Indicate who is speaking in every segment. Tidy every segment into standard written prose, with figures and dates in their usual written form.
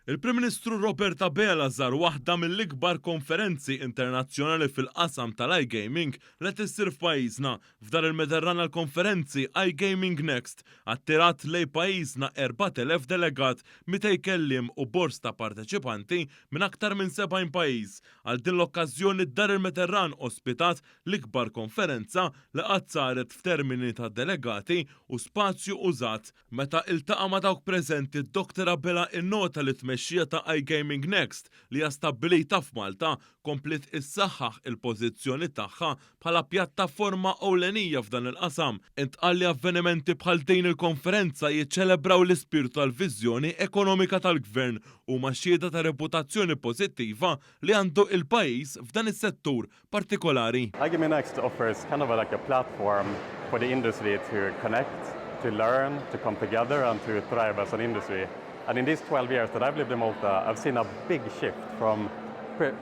Speaker 1: Il-Prim Ministru Roberta Bela żar waħda mill-ikbar konferenzi internazzjonali fil-qasam tal-iGaming li tissir f'pajjiżna. F'dar il-Mediterran l-konferenzi iGaming Next attirat lej pajjiżna 4,000 delegat, 200 kellim u bors ta' parteċipanti minn aktar minn 70 pajjiż. Għal din l-okkażjoni dar il-Mediterran ospitat l-ikbar konferenza li qatt saret f'termini ta' delegati u spazju użat. Meta iltaqa' ma' dawk preżenti d-Dr. Bela innota li tmexxija ta' iGaming Next li hija stabbilita f'Malta komplet issaħħaħ il-pożizzjoni tagħha bħala pjattaforma ewlenija f'dan il-qasam. Intqal li avvenimenti bħal din il-konferenza jiċċelebraw l-ispirtu tal-viżjoni ekonomika tal-Gvern u xhieda ta' reputazzjoni pożittiva li għandu il-pajjiż f'dan is-settur partikolari.
Speaker 2: iGaming Next offers kind of like a platform for the industry to connect, to learn, to come together and to thrive as an industry. And in these 12 years that I've lived in Malta, I've seen a big shift from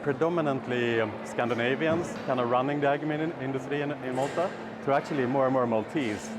Speaker 2: predominantly Scandinavians kind of running the iGaming industry in Malta to actually more and more Maltese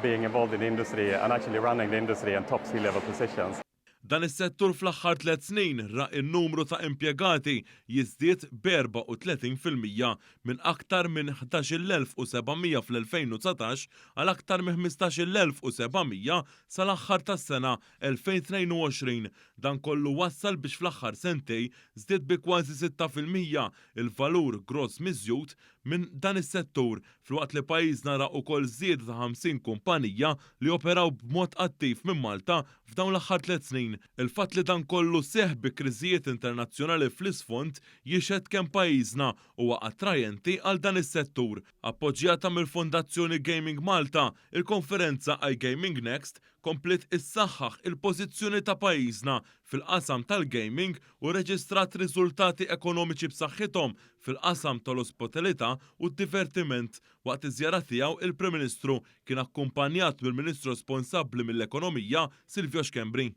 Speaker 2: being involved in the industry and actually running the industry in top C-level positions.
Speaker 1: Dan is-settur fl-aħħar 3 snin raq in-numru ta' impjegati jiżdied b'34% minn aktar minn 11,700 fl-2019 għal aktar minn 15,700 sal-aħħar tas-sena 2022. Dan kollu wassal biex fl-aħħar sentej żdied bi kważi 6% il-valur gross miżjud minn dan is-settur filwaqt li pajjiżna raq ukoll żieda ta' 50 kumpanija li operaw b'mod attiv minn Malta f'dawn l-aħħar 3 snin. Il-fatt li dan kollu seħ bi kriżijiet internazzjonali fl-isfond jixed kemm pajjiżna huwa attrajenti għal dan is-settur. Appoġġjata mill-Fondazzjoni Gaming Malta, il-konferenza iGaming Next komplet issaħħaħ il-pożizzjoni ta' pajjiżna fil-qasam tal-gaming u reġistrat riżultati ekonomiċi b'saħħithom fil-qasam tal-ospitalità u d-divertiment. Waqt iż-żjara tiegħu il-Prim Ministru kien akkumpanjat mill-Ministru responsabbli mill-Ekonomija Silvio Xkembri.